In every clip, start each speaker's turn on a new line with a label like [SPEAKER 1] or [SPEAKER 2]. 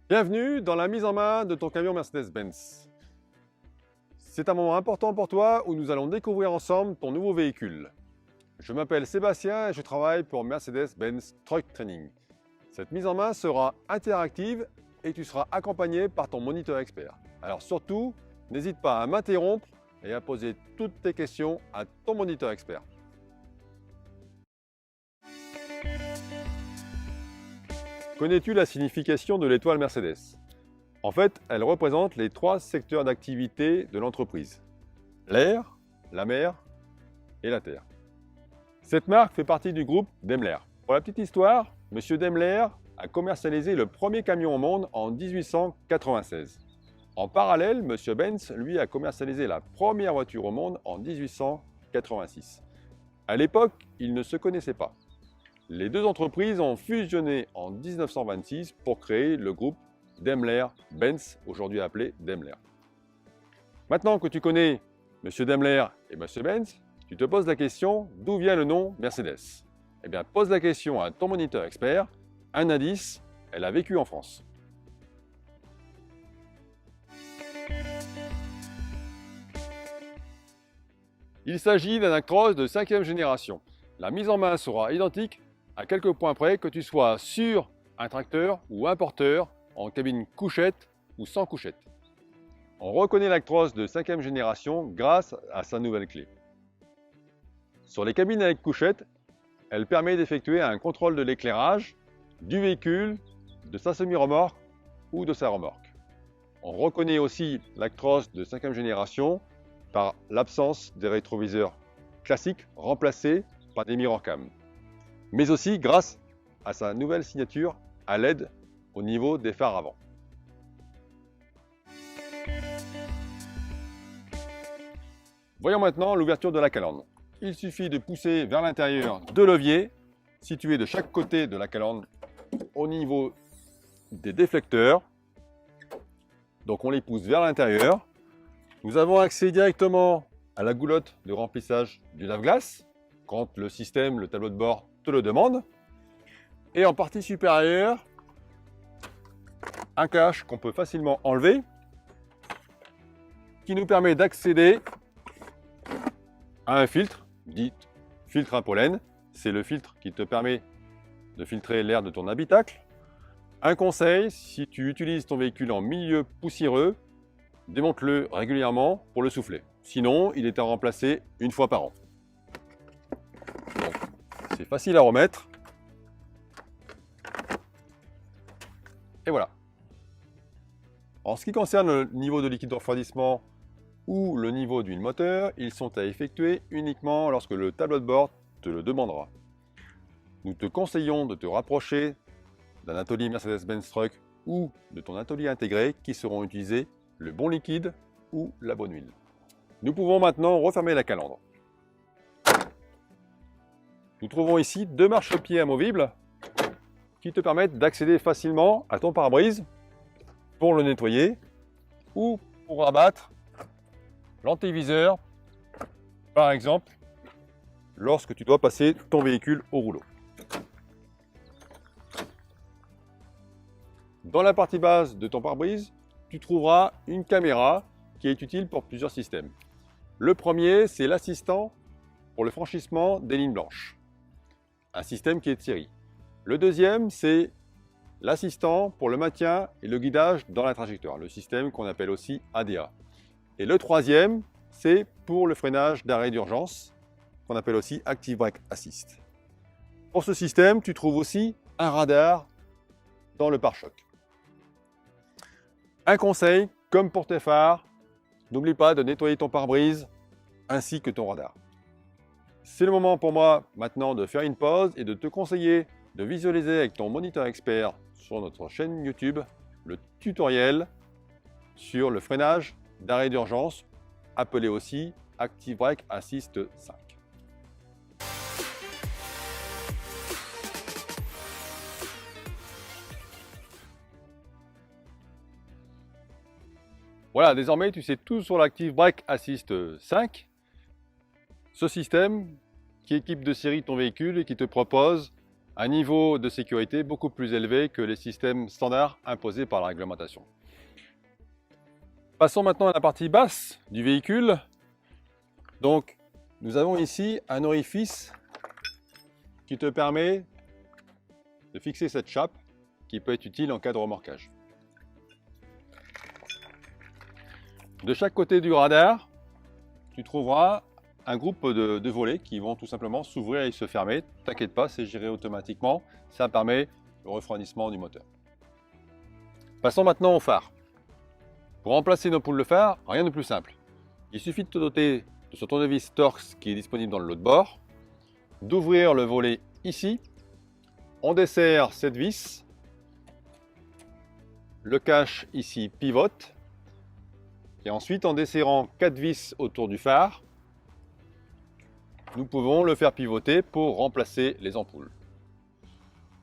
[SPEAKER 1] Bienvenue dans la mise en main de ton camion Mercedes-Benz. C'est un moment important pour toi où nous allons découvrir ensemble ton nouveau véhicule. Je m'appelle Sébastien et je travaille pour Mercedes-Benz Truck Training. Cette mise en main sera interactive et tu seras accompagné par ton moniteur expert. Alors surtout, n'hésite pas à m'interrompre et à poser toutes tes questions à ton moniteur expert. Connais-tu la signification de l'étoile Mercedes? En fait, elle représente les trois secteurs d'activité de l'entreprise. L'air, la mer et la terre. Cette marque fait partie du groupe Daimler. Pour la petite histoire, M. Daimler a commercialisé le premier camion au monde en 1896. En parallèle, M. Benz, lui, a commercialisé la première voiture au monde en 1886. À l'époque, ils ne se connaissaient pas. Les deux entreprises ont fusionné en 1926 pour créer le groupe Daimler-Benz, aujourd'hui appelé Daimler. Maintenant que tu connais M. Daimler et M. Benz, tu te poses la question d'où vient le nom Mercedes? Eh bien, pose la question à ton moniteur expert. Un indice, elle a vécu en France. Il s'agit d'un Actros de 5e génération. La mise en main sera identique à quelques points près, que tu sois sur un tracteur ou un porteur, en cabine couchette ou sans couchette. On reconnaît l'Actros de 5e génération grâce à sa nouvelle clé. Sur les cabines avec couchette, elle permet d'effectuer un contrôle de l'éclairage, du véhicule, de sa semi-remorque ou de sa remorque. On reconnaît aussi l'Actros de 5e génération par l'absence des rétroviseurs classiques remplacés par des mirror-cam, mais aussi grâce à sa nouvelle signature à LED au niveau des phares avant. Voyons maintenant l'ouverture de la calandre. Il suffit de pousser vers l'intérieur deux leviers situés de chaque côté de la calandre au niveau des déflecteurs. Donc on les pousse vers l'intérieur. Nous avons accès directement à la goulotte de remplissage du lave-glace quand le système, le tableau de bord te le demande. Et en partie supérieure, un cache qu'on peut facilement enlever qui nous permet d'accéder à un filtre, dit filtre à pollen. C'est le filtre qui te permet de filtrer l'air de ton habitacle. Un conseil, si tu utilises ton véhicule en milieu poussiéreux, démonte-le régulièrement pour le souffler. Sinon, il est à remplacer une fois par an. C'est facile à remettre. Et voilà. En ce qui concerne le niveau de liquide de refroidissement ou le niveau d'huile moteur, ils sont à effectuer uniquement lorsque le tableau de bord te le demandera. Nous te conseillons de te rapprocher d'un atelier Mercedes-Benz Truck ou de ton atelier intégré qui sauront utiliser le bon liquide ou la bonne huile. Nous pouvons maintenant refermer la calandre. Nous trouvons ici deux marchepieds amovibles qui te permettent d'accéder facilement à ton pare-brise pour le nettoyer ou pour rabattre l'antéviseur, par exemple, lorsque tu dois passer ton véhicule au rouleau. Dans la partie basse de ton pare-brise, tu trouveras une caméra qui est utile pour plusieurs systèmes. Le premier, c'est l'assistant pour le franchissement des lignes blanches, un système qui est de série. Le deuxième, c'est l'assistant pour le maintien et le guidage dans la trajectoire, le système qu'on appelle aussi ADA. Et le troisième, c'est pour le freinage d'arrêt d'urgence, qu'on appelle aussi Active Brake Assist. Pour ce système, tu trouves aussi un radar dans le pare-choc. Un conseil, comme pour tes phares, n'oublie pas de nettoyer ton pare-brise ainsi que ton radar. C'est le moment pour moi maintenant de faire une pause et de te conseiller de visualiser avec ton moniteur expert sur notre chaîne YouTube le tutoriel sur le freinage d'arrêt d'urgence, appelé aussi Active Brake Assist 5. Voilà, désormais tu sais tout sur l'Active Brake Assist 5. Ce système qui équipe de série ton véhicule et qui te propose un niveau de sécurité beaucoup plus élevé que les systèmes standards imposés par la réglementation. Passons maintenant à la partie basse du véhicule. Donc, nous avons ici un orifice qui te permet de fixer cette chape qui peut être utile en cas de remorquage. De chaque côté du radar, tu trouveras un groupe de volets qui vont tout simplement s'ouvrir et se fermer. T'inquiète pas, c'est géré automatiquement. Ça permet le refroidissement du moteur. Passons maintenant au phare. Pour remplacer nos poules de phare, rien de plus simple. Il suffit de te doter de ce tournevis Torx qui est disponible dans le lot de bord, d'ouvrir le volet ici. On desserre cette vis. Le cache ici pivote. Et ensuite, en desserrant 4 vis autour du phare, nous pouvons le faire pivoter pour remplacer les ampoules.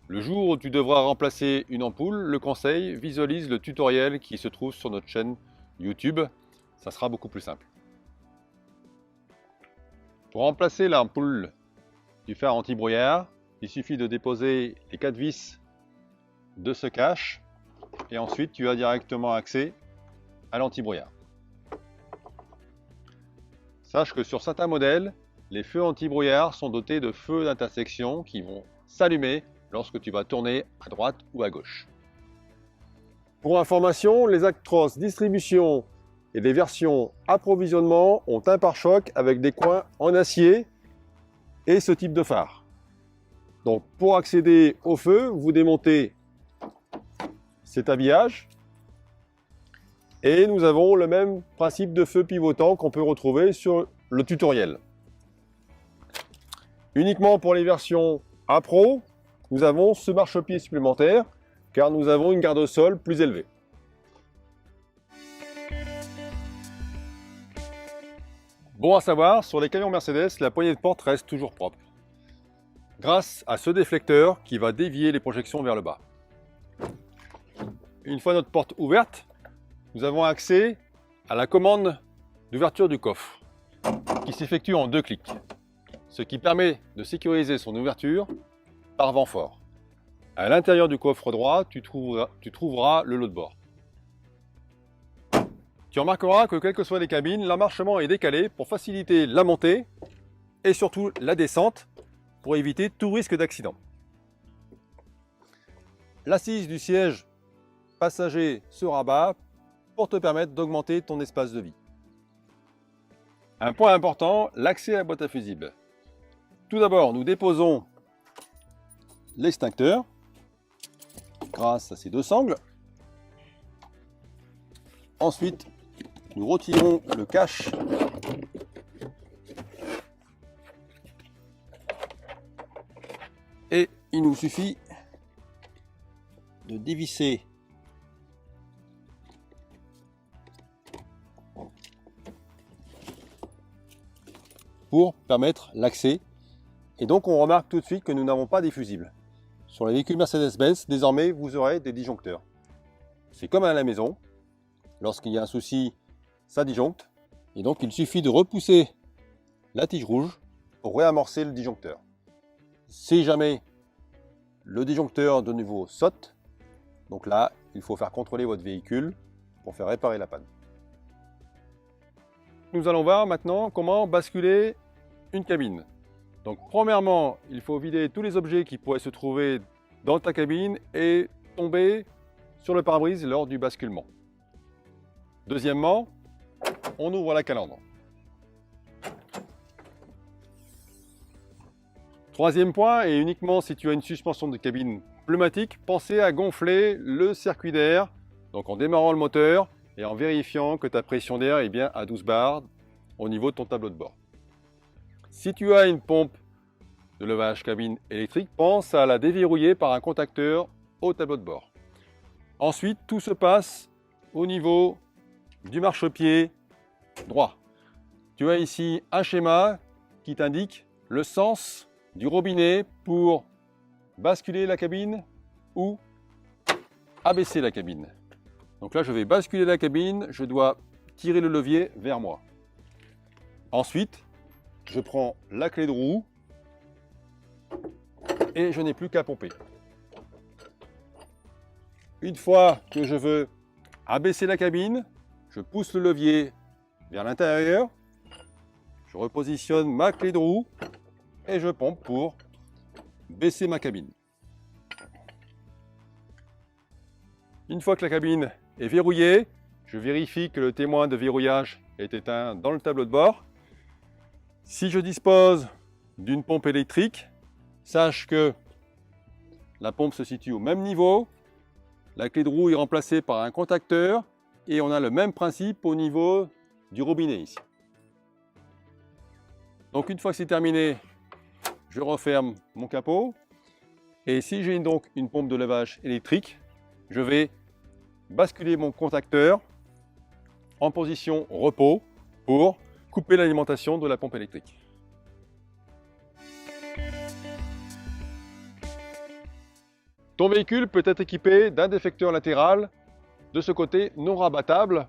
[SPEAKER 1] Le jour où tu devras remplacer une ampoule, le conseil, visualise le tutoriel qui se trouve sur notre chaîne YouTube. Ça sera beaucoup plus simple. Pour remplacer l'ampoule du phare anti-brouillard, il suffit de déposer les 4 vis de ce cache et ensuite tu as directement accès à l'anti-brouillard. Sache que sur certains modèles, les feux anti-brouillard sont dotés de feux d'intersection qui vont s'allumer lorsque tu vas tourner à droite ou à gauche. Pour information, les Actros distribution et les versions approvisionnement ont un pare-choc avec des coins en acier et ce type de phare. Donc pour accéder au feu, vous démontez cet habillage. Et nous avons le même principe de feu pivotant qu'on peut retrouver sur le tutoriel. Uniquement pour les versions A Pro, nous avons ce marchepied supplémentaire car nous avons une garde au sol plus élevée. Bon à savoir, sur les camions Mercedes, la poignée de porte reste toujours propre. Grâce à ce déflecteur qui va dévier les projections vers le bas. Une fois notre porte ouverte, nous avons accès à la commande d'ouverture du coffre qui s'effectue en 2 clics, ce qui permet de sécuriser son ouverture par vent fort. À l'intérieur du coffre droit, tu trouveras le lot de bord. Tu remarqueras que quelles que soient les cabines, l'emmarchement est décalé pour faciliter la montée et surtout la descente pour éviter tout risque d'accident. L'assise du siège passager se rabat pour te permettre d'augmenter ton espace de vie. Un point important, l'accès à la boîte à fusibles. Tout d'abord, nous déposons l'extincteur grâce à ces 2 sangles. Ensuite, nous retirons le cache et il nous suffit de dévisser pour permettre l'accès. Et donc on remarque tout de suite que nous n'avons pas des fusibles. Sur les véhicules Mercedes-Benz, désormais vous aurez des disjoncteurs. C'est comme à la maison, lorsqu'il y a un souci, ça disjoncte. Et donc il suffit de repousser la tige rouge pour réamorcer le disjoncteur. Si jamais le disjoncteur de nouveau saute, donc là il faut faire contrôler votre véhicule pour faire réparer la panne. Nous allons voir maintenant comment basculer une cabine. Donc premièrement, il faut vider tous les objets qui pourraient se trouver dans ta cabine et tomber sur le pare-brise lors du basculement. Deuxièmement, on ouvre la calandre. Troisième point, et uniquement si tu as une suspension de cabine pneumatique, pensez à gonfler le circuit d'air, donc en démarrant le moteur et en vérifiant que ta pression d'air est bien à 12 bars au niveau de ton tableau de bord. Si tu as une pompe de levage cabine électrique, pense à la déverrouiller par un contacteur au tableau de bord. Ensuite, tout se passe au niveau du marchepied droit. Tu as ici un schéma qui t'indique le sens du robinet pour basculer la cabine ou abaisser la cabine. Donc là, je vais basculer la cabine, je dois tirer le levier vers moi. Ensuite, je prends la clé de roue et je n'ai plus qu'à pomper. Une fois que je veux abaisser la cabine, je pousse le levier vers l'intérieur, je repositionne ma clé de roue et je pompe pour baisser ma cabine. Une fois que la cabine est verrouillée, je vérifie que le témoin de verrouillage est éteint dans le tableau de bord. Si je dispose d'une pompe électrique, sache que la pompe se situe au même niveau, la clé de roue est remplacée par un contacteur et on a le même principe au niveau du robinet ici. Donc une fois que c'est terminé, je referme mon capot et si j'ai donc une pompe de lavage électrique, je vais basculer mon contacteur en position repos pour couper l'alimentation de la pompe électrique. Ton véhicule peut être équipé d'un déflecteur latéral de ce côté non rabattable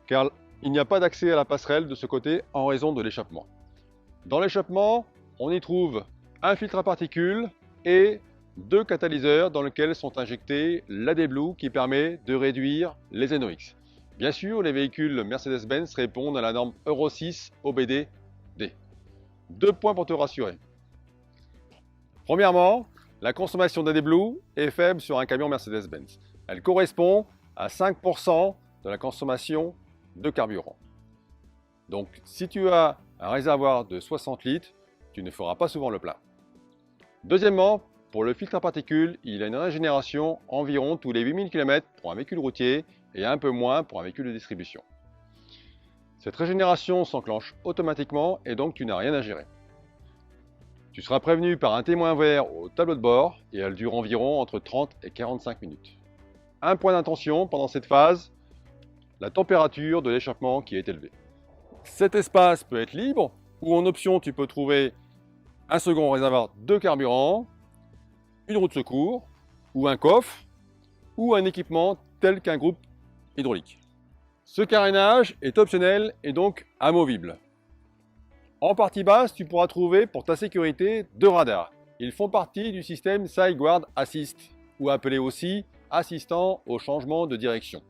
[SPEAKER 1] car il n'y a pas d'accès à la passerelle de ce côté en raison de l'échappement. Dans l'échappement, on y trouve un filtre à particules et deux catalyseurs dans lesquels sont injectés l'AdBlue qui permet de réduire les NOx. Bien sûr, les véhicules Mercedes-Benz répondent à la norme Euro 6 OBD-D. 2 points pour te rassurer. Premièrement, la consommation d'AdBlue est faible sur un camion Mercedes-Benz. Elle correspond à 5% de la consommation de carburant. Donc, si tu as un réservoir de 60 litres, tu ne feras pas souvent le plein. Deuxièmement, pour le filtre à particules, il a une régénération environ tous les 8000 km pour un véhicule routier et un peu moins pour un véhicule de distribution. Cette régénération s'enclenche automatiquement et donc tu n'as rien à gérer. Tu seras prévenu par un témoin vert au tableau de bord et elle dure environ entre 30 et 45 minutes. Un point d'attention pendant cette phase, la température de l'échappement qui est élevée. Cet espace peut être libre ou en option tu peux trouver un second réservoir de carburant, une roue de secours ou un coffre ou un équipement tel qu'un groupe hydraulique. Ce carénage est optionnel et donc amovible. En partie basse, tu pourras trouver pour ta sécurité 2 radars. Ils font partie du système Sideguard Assist, ou appelé aussi assistant au changement de direction.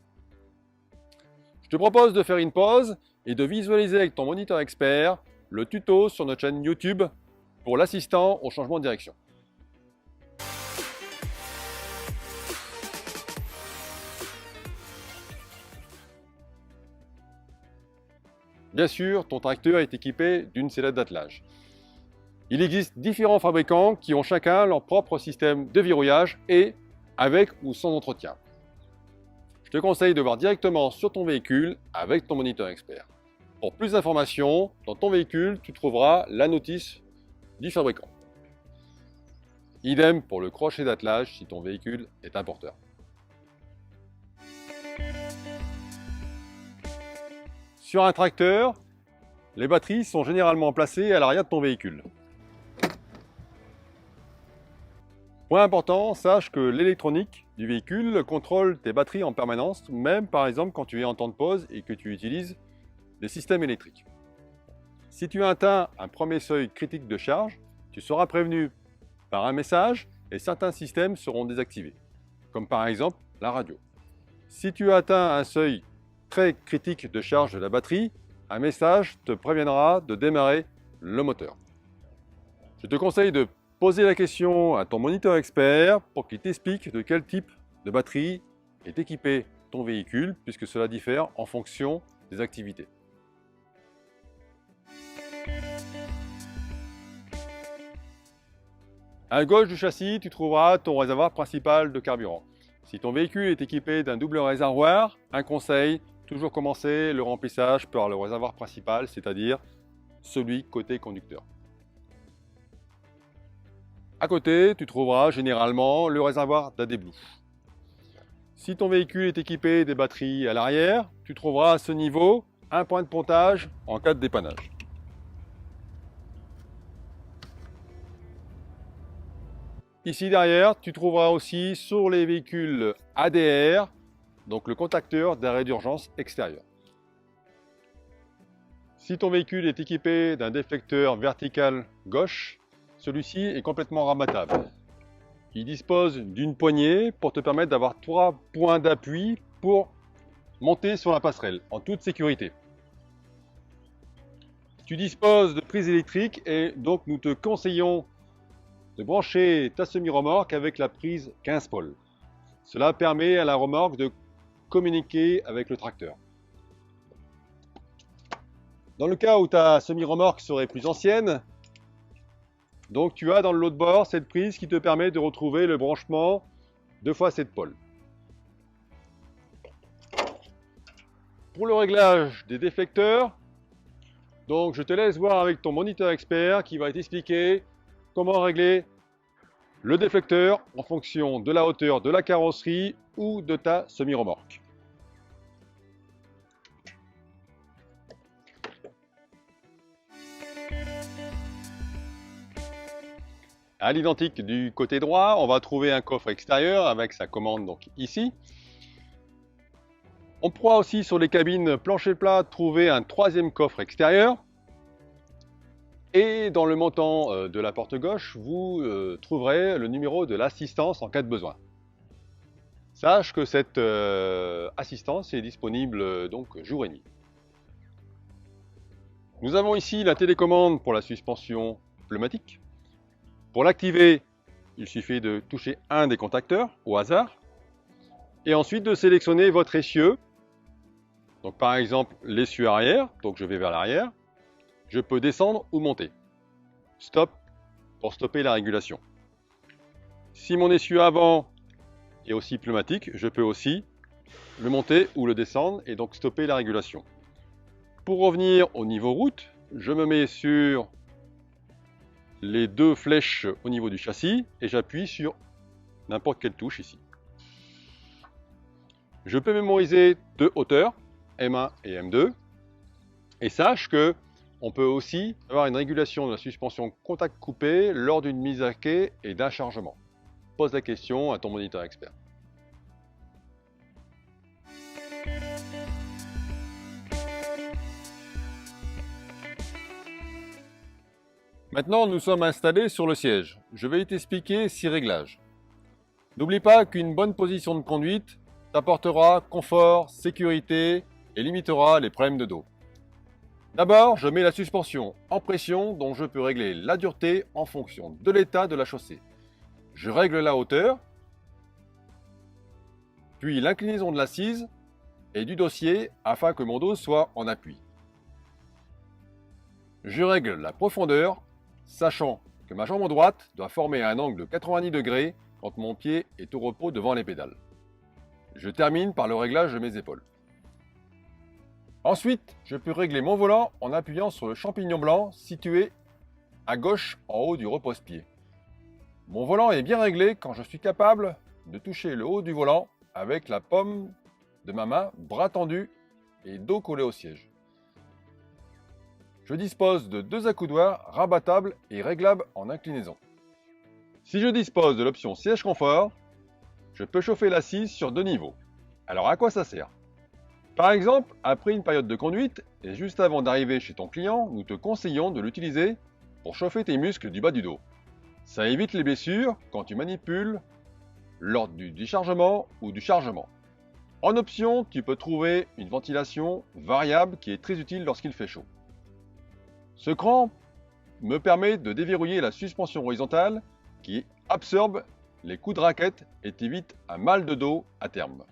[SPEAKER 1] Je te propose de faire une pause et de visualiser avec ton moniteur expert le tuto sur notre chaîne YouTube pour l'assistant au changement de direction. Bien sûr, ton tracteur est équipé d'une sellette d'attelage. Il existe différents fabricants qui ont chacun leur propre système de verrouillage et avec ou sans entretien. Je te conseille de voir directement sur ton véhicule avec ton moniteur expert. Pour plus d'informations, dans ton véhicule, tu trouveras la notice du fabricant. Idem pour le crochet d'attelage si ton véhicule est un porteur. Sur un tracteur, les batteries sont généralement placées à l'arrière de ton véhicule. Point important, sache que l'électronique du véhicule contrôle tes batteries en permanence, même par exemple quand tu es en temps de pause et que tu utilises des systèmes électriques. Si tu atteins un premier seuil critique de charge, tu seras prévenu par un message et certains systèmes seront désactivés, comme par exemple la radio. Si tu atteins un seuil très critique de charge de la batterie, un message te préviendra de démarrer le moteur. Je te conseille de poser la question à ton moniteur expert pour qu'il t'explique de quel type de batterie est équipé ton véhicule, puisque cela diffère en fonction des activités. À gauche du châssis, tu trouveras ton réservoir principal de carburant. Si ton véhicule est équipé d'un double réservoir, un conseil, toujours commencer le remplissage par le réservoir principal, c'est-à-dire celui côté conducteur. À côté, tu trouveras généralement le réservoir d'AdBlue. Si ton véhicule est équipé des batteries à l'arrière, tu trouveras à ce niveau un point de pontage en cas de dépannage. Ici derrière, tu trouveras aussi sur les véhicules ADR, donc le contacteur d'arrêt d'urgence extérieur. Si ton véhicule est équipé d'un déflecteur vertical gauche, celui-ci est complètement rabattable. il dispose d'une poignée pour te permettre d'avoir 3 points d'appui pour monter sur la passerelle en toute sécurité. Tu disposes de prises électriques et donc nous te conseillons de brancher ta semi-remorque avec la prise 15 pôles. Cela permet à la remorque de communiquer avec le tracteur. Dans le cas où ta semi-remorque serait plus ancienne, donc tu as dans le lot de bord cette prise qui te permet de retrouver le branchement 2x7 pôles. Pour le réglage des déflecteurs, donc je te laisse voir avec ton moniteur expert qui va t'expliquer comment régler le déflecteur en fonction de la hauteur de la carrosserie ou de ta semi-remorque. À l'identique du côté droit, on va trouver un coffre extérieur avec sa commande donc ici. On pourra aussi sur les cabines plancher plat trouver un troisième coffre extérieur. Et dans le montant de la porte gauche, vous trouverez le numéro de l'assistance en cas de besoin. Sache que cette assistance est disponible donc jour et nuit. Nous avons ici la télécommande pour la suspension pneumatique. Pour l'activer, il suffit de toucher un des contacteurs au hasard et ensuite de sélectionner votre essieu. Donc par exemple l'essieu arrière, donc je vais vers l'arrière. Je peux descendre ou monter. Stop pour stopper la régulation. Si mon essieu avant est aussi pneumatique, je peux aussi le monter ou le descendre et donc stopper la régulation. Pour revenir au niveau route, je me mets sur les deux flèches au niveau du châssis et j'appuie sur n'importe quelle touche ici. Je peux mémoriser deux hauteurs, M1 et M2. Et sache que on peut aussi avoir une régulation de la suspension contact coupé lors d'une mise à quai et d'un chargement. Pose la question à ton moniteur expert. Maintenant, nous sommes installés sur le siège. Je vais t'expliquer 6 réglages. N'oublie pas qu'une bonne position de conduite t'apportera confort, sécurité et limitera les problèmes de dos. D'abord, je mets la suspension en pression dont je peux régler la dureté en fonction de l'état de la chaussée. Je règle la hauteur, puis l'inclinaison de l'assise et du dossier afin que mon dos soit en appui. Je règle la profondeur, sachant que ma jambe droite doit former un angle de 90 degrés quand mon pied est au repos devant les pédales. Je termine par le réglage de mes épaules. Ensuite, je peux régler mon volant en appuyant sur le champignon blanc situé à gauche en haut du repose-pied. Mon volant est bien réglé quand je suis capable de toucher le haut du volant avec la paume de ma main, bras tendu et dos collé au siège. Je dispose de deux accoudoirs rabattables et réglables en inclinaison. Si je dispose de l'option siège confort, je peux chauffer l'assise sur 2 niveaux. Alors à quoi ça sert? Par exemple, après une période de conduite et juste avant d'arriver chez ton client, nous te conseillons de l'utiliser pour chauffer tes muscles du bas du dos. Ça évite les blessures quand tu manipules lors du déchargement ou du chargement. En option, tu peux trouver une ventilation variable qui est très utile lorsqu'il fait chaud. Ce cran me permet de déverrouiller la suspension horizontale qui absorbe les coups de raquette et t'évite un mal de dos à terme.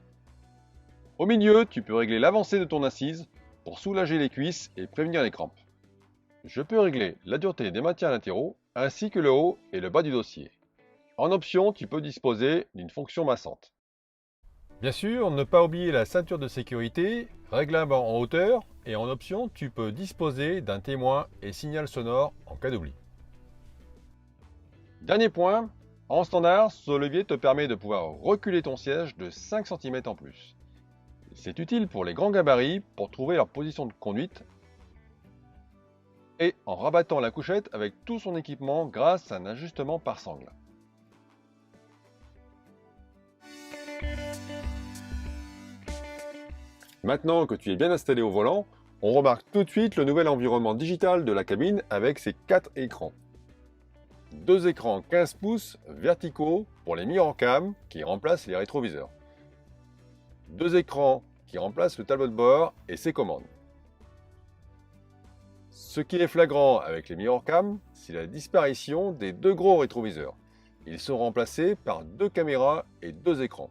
[SPEAKER 1] Au milieu, tu peux régler l'avancée de ton assise pour soulager les cuisses et prévenir les crampes. Je peux régler la dureté des matières latéraux ainsi que le haut et le bas du dossier. En option, tu peux disposer d'une fonction massante. Bien sûr, ne pas oublier la ceinture de sécurité, réglable en hauteur et en option, tu peux disposer d'un témoin et signal sonore en cas d'oubli. Dernier point, en standard, ce levier te permet de pouvoir reculer ton siège de 5 cm en plus. C'est utile pour les grands gabarits pour trouver leur position de conduite et en rabattant la couchette avec tout son équipement grâce à un ajustement par sangle. Maintenant que tu es bien installé au volant, on remarque tout de suite le nouvel environnement digital de la cabine avec ses 4 écrans. 2 écrans 15 pouces verticaux pour les mirrorcams qui remplacent les rétroviseurs. 2 écrans qui remplacent le tableau de bord et ses commandes. Ce qui est flagrant avec les mirrorcams, c'est la disparition des 2 gros rétroviseurs. Ils sont remplacés par 2 caméras et 2 écrans.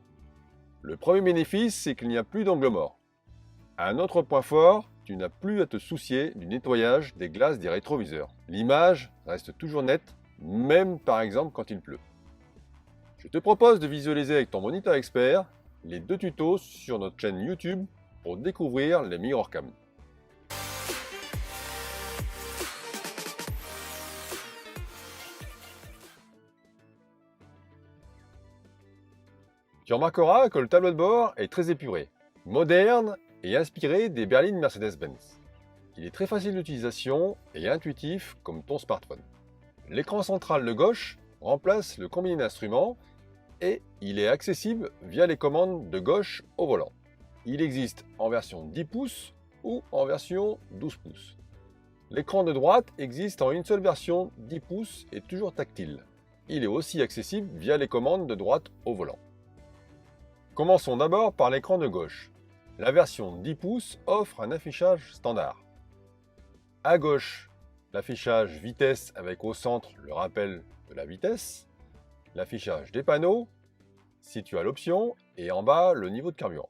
[SPEAKER 1] Le premier bénéfice, c'est qu'il n'y a plus d'angle mort. Un autre point fort, tu n'as plus à te soucier du nettoyage des glaces des rétroviseurs. L'image reste toujours nette, même par exemple quand il pleut. Je te propose de visualiser avec ton moniteur expert les 2 tutos sur notre chaîne YouTube pour découvrir les mirrorcams. Tu remarqueras que le tableau de bord est très épuré, moderne et inspiré des berlines Mercedes-Benz. Il est très facile d'utilisation et intuitif comme ton smartphone. L'écran central de gauche remplace le combiné d'instruments et il est accessible via les commandes de gauche au volant. Il existe en version 10 pouces ou en version 12 pouces. L'écran de droite existe en une seule version 10 pouces et toujours tactile. Il est aussi accessible via les commandes de droite au volant. Commençons d'abord par l'écran de gauche. La version 10 pouces offre un affichage standard. À gauche, l'affichage vitesse avec au centre le rappel de la vitesse, l'affichage des panneaux, si tu as l'option, et en bas le niveau de carburant.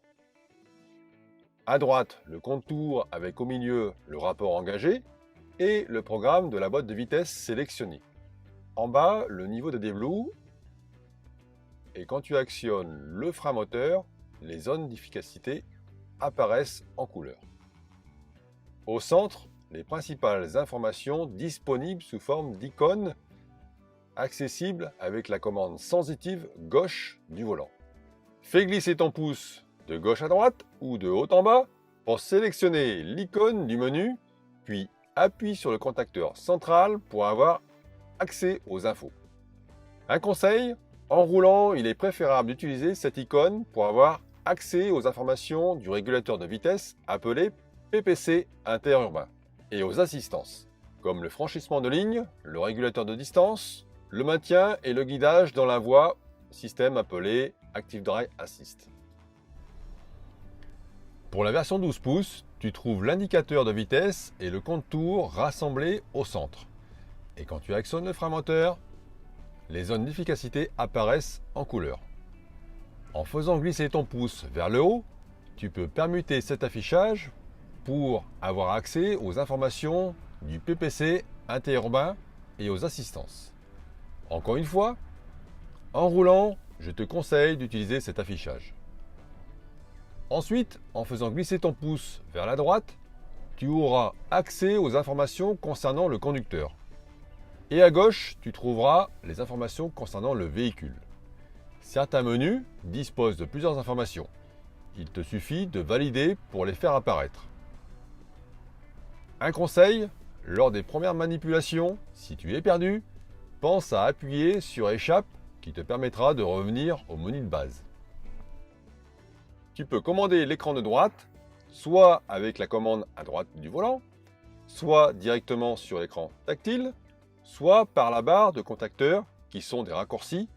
[SPEAKER 1] À droite, le contour avec au milieu le rapport engagé et le programme de la boîte de vitesse sélectionnée. En bas, le niveau de déblou. Et quand tu actionnes le frein moteur, les zones d'efficacité apparaissent en couleur. Au centre, les principales informations disponibles sous forme d'icônes accessibles avec la commande sensitive gauche du volant. Fais glisser ton pouce de gauche à droite ou de haut en bas pour sélectionner l'icône du menu, puis appuie sur le contacteur central pour avoir accès aux infos. Un conseil, en roulant, il est préférable d'utiliser cette icône pour avoir accès aux informations du régulateur de vitesse appelé PPC interurbain et aux assistances, comme le franchissement de ligne, le régulateur de distance, le maintien et le guidage dans la voie, système appelé Active Drive Assist. Pour la version 12 pouces, tu trouves l'indicateur de vitesse et le contour rassemblés au centre. Et quand tu actionnes le frein moteur, les zones d'efficacité apparaissent en couleur. En faisant glisser ton pouce vers le haut, tu peux permuter cet affichage pour avoir accès aux informations du PPC interurbain et aux assistances. Encore une fois, en roulant, je te conseille d'utiliser cet affichage. Ensuite, en faisant glisser ton pouce vers la droite, tu auras accès aux informations concernant le conducteur. Et à gauche, tu trouveras les informations concernant le véhicule. Certains menus disposent de plusieurs informations. Il te suffit de valider pour les faire apparaître. Un conseil, lors des premières manipulations, si tu es perdu, pense à appuyer sur Échappe qui te permettra de revenir au menu de base. Tu peux commander l'écran de droite, soit avec la commande à droite du volant, soit directement sur l'écran tactile, soit par la barre de contacteurs qui sont des raccourcis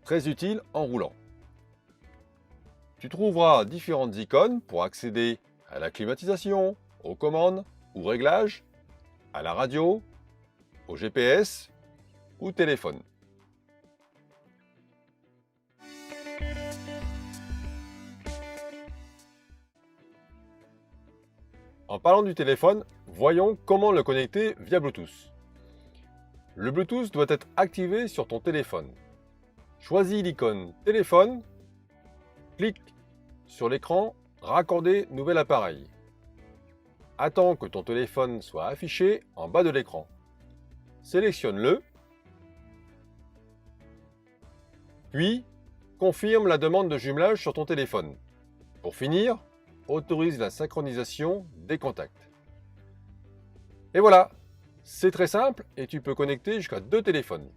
[SPEAKER 1] très utiles en roulant. Tu trouveras différentes icônes pour accéder à la climatisation, aux commandes ou réglages, à la radio, au GPS ou téléphone. En parlant du téléphone, voyons comment le connecter via Bluetooth. Le Bluetooth doit être activé sur ton téléphone. Choisis l'icône téléphone, clique sur l'écran raccorder nouvel appareil. Attends que ton téléphone soit affiché en bas de l'écran. Sélectionne-le, puis confirme la demande de jumelage sur ton téléphone. Pour finir, autorise la synchronisation des contacts. Et voilà, c'est très simple et tu peux connecter jusqu'à 2 téléphones.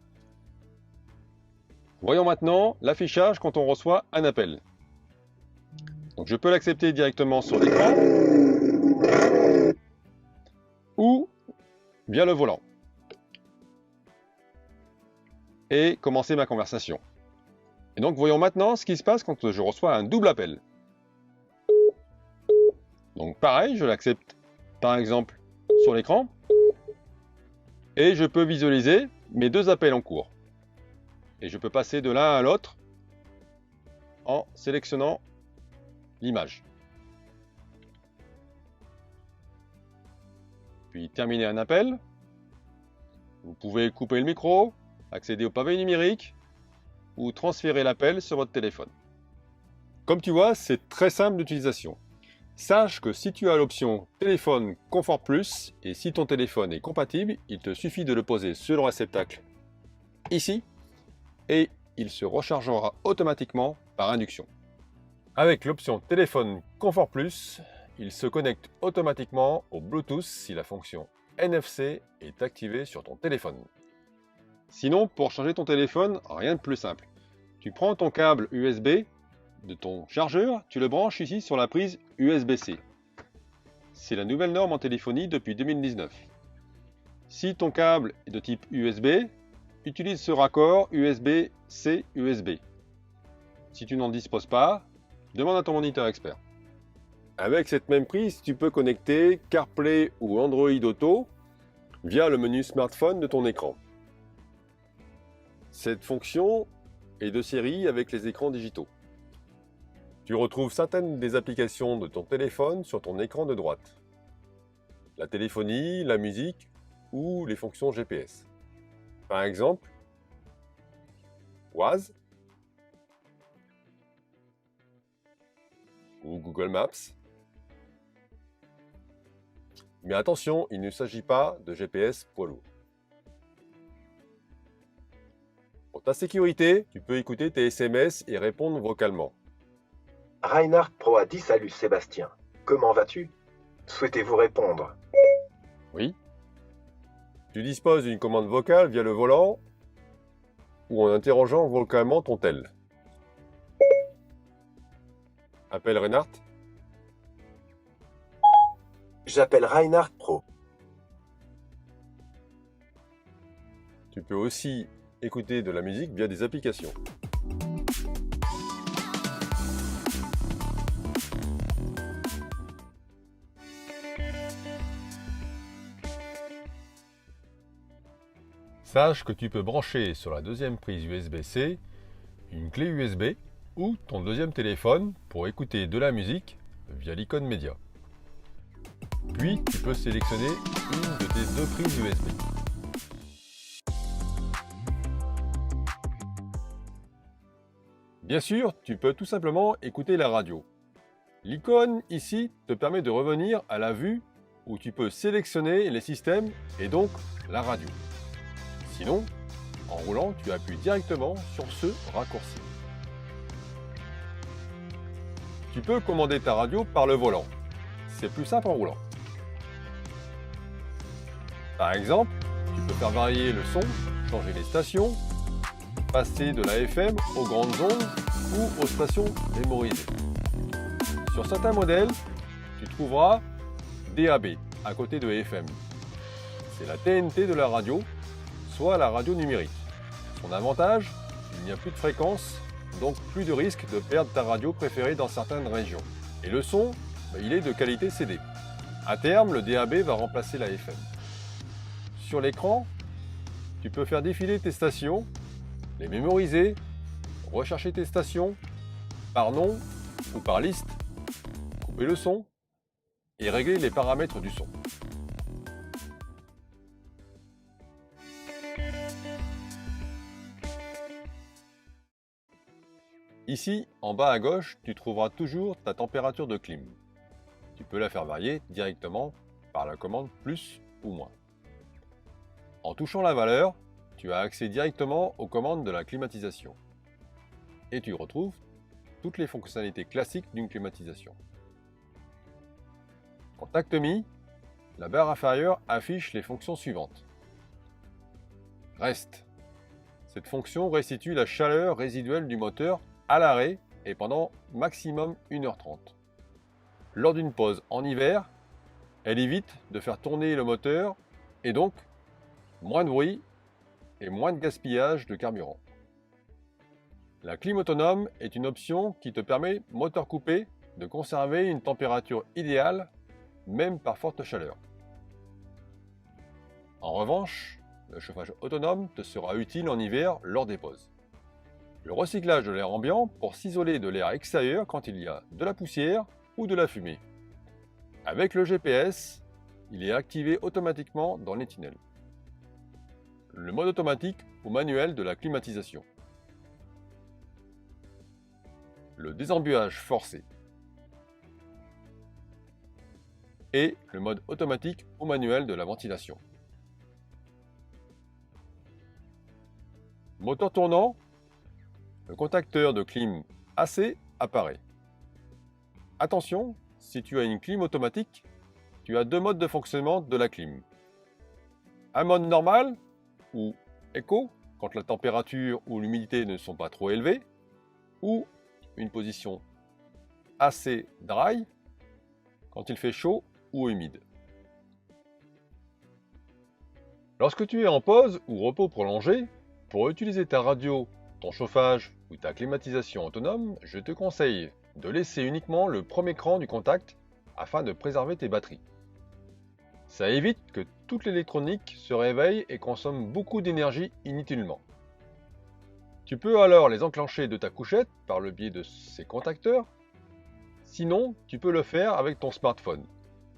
[SPEAKER 1] Voyons maintenant l'affichage quand on reçoit un appel. Donc je peux l'accepter directement sur l'écran ou via le volant. et commencer ma conversation. Et donc voyons maintenant ce qui se passe quand je reçois un double appel. Donc pareil, je l'accepte par exemple sur l'écran et je peux visualiser mes deux appels en cours. Et je peux passer de l'un à l'autre en sélectionnant l'image. Puis terminer un appel. Vous pouvez couper le micro, accéder au pavé numérique ou transférer l'appel sur votre téléphone. Comme tu vois, c'est très simple d'utilisation. Sache que si tu as l'option téléphone Confort Plus et si ton téléphone est compatible, il te suffit de le poser sur le réceptacle ici et il se rechargera automatiquement par induction. Avec l'option téléphone Confort Plus, il se connecte automatiquement au Bluetooth si la fonction NFC est activée sur ton téléphone. Sinon, pour charger ton téléphone, rien de plus simple. Tu prends ton câble USB de ton chargeur, tu le branches ici sur la prise USB-C. C'est la nouvelle norme en téléphonie depuis 2019. Si ton câble est de type USB, utilise ce raccord USB-C USB. Si tu n'en disposes pas, demande à ton moniteur expert. Avec cette même prise, tu peux connecter CarPlay ou Android Auto via le menu smartphone de ton écran. Cette fonction est de série avec les écrans digitaux. Tu retrouves certaines des applications de ton téléphone sur ton écran de droite. La téléphonie, la musique ou les fonctions GPS. Par exemple, Waze ou Google Maps. Mais attention, il ne s'agit pas de GPS poids lourd. Pour ta sécurité, tu peux écouter tes SMS et répondre vocalement.
[SPEAKER 2] Reinhard Pro a dit salut Sébastien. Comment vas-tu? Souhaitez-vous répondre?
[SPEAKER 1] Oui. Tu disposes d'une commande vocale via le volant ou en interrogeant vocalement ton tel. Appelle Reinhard.
[SPEAKER 2] J'appelle Reinhard Pro.
[SPEAKER 1] Tu peux aussi écouter de la musique via des applications. Sache que tu peux brancher sur la deuxième prise USB-C une clé USB ou ton deuxième téléphone pour écouter de la musique via l'icône média. Puis tu peux sélectionner une de tes deux prises USB. Bien sûr, tu peux tout simplement écouter la radio. L'icône ici te permet de revenir à la vue où tu peux sélectionner les systèmes et donc la radio. Sinon, en roulant, tu appuies directement sur ce raccourci. Tu peux commander ta radio par le volant. C'est plus simple en roulant. Par exemple, tu peux faire varier le son, changer les stations, passer de la FM aux grandes ondes ou aux stations mémorisées. Sur certains modèles, tu trouveras DAB à côté de FM. C'est la TNT de la radio, soit la radio numérique. Son avantage, il n'y a plus de fréquence, donc plus de risque de perdre ta radio préférée dans certaines régions. Et le son, il est de qualité CD. À terme, le DAB va remplacer la FM. Sur l'écran, tu peux faire défiler tes stations, les mémoriser, rechercher tes stations par nom ou par liste, couper le son et régler les paramètres du son. Ici, en bas à gauche, tu trouveras toujours ta température de clim. Tu peux la faire varier directement par la commande plus ou moins. En touchant la valeur, tu as accès directement aux commandes de la climatisation. Et tu retrouves toutes les fonctionnalités classiques d'une climatisation. Contact Me, la barre inférieure affiche les fonctions suivantes. Reste. Cette fonction restitue la chaleur résiduelle du moteur à l'arrêt et pendant maximum 1h30. Lors d'une pause en hiver, elle évite de faire tourner le moteur et donc moins de bruit et moins de gaspillage de carburant. La clim autonome est une option qui te permet, moteur coupé, de conserver une température idéale, même par forte chaleur. En revanche, le chauffage autonome te sera utile en hiver lors des pauses. Le recyclage de l'air ambiant pour s'isoler de l'air extérieur quand il y a de la poussière ou de la fumée. Avec le GPS, il est activé automatiquement dans les tunnels. Le mode automatique ou manuel de la climatisation. Le désembuage forcé. Et le mode automatique ou manuel de la ventilation. Moteur tournant, le contacteur de clim AC apparaît. Attention, si tu as une clim automatique, tu as deux modes de fonctionnement de la clim. Un mode normal, ou éco, quand la température ou l'humidité ne sont pas trop élevées, ou une position AC dry, quand il fait chaud ou humide. Lorsque tu es en pause ou repos prolongé, pour utiliser ta radio, ton chauffage ou ta climatisation autonome, je te conseille de laisser uniquement le premier écran du contact afin de préserver tes batteries. Ça évite que toute l'électronique se réveille et consomme beaucoup d'énergie inutilement. Tu peux alors les enclencher de ta couchette par le biais de ces contacteurs. Sinon, tu peux le faire avec ton smartphone.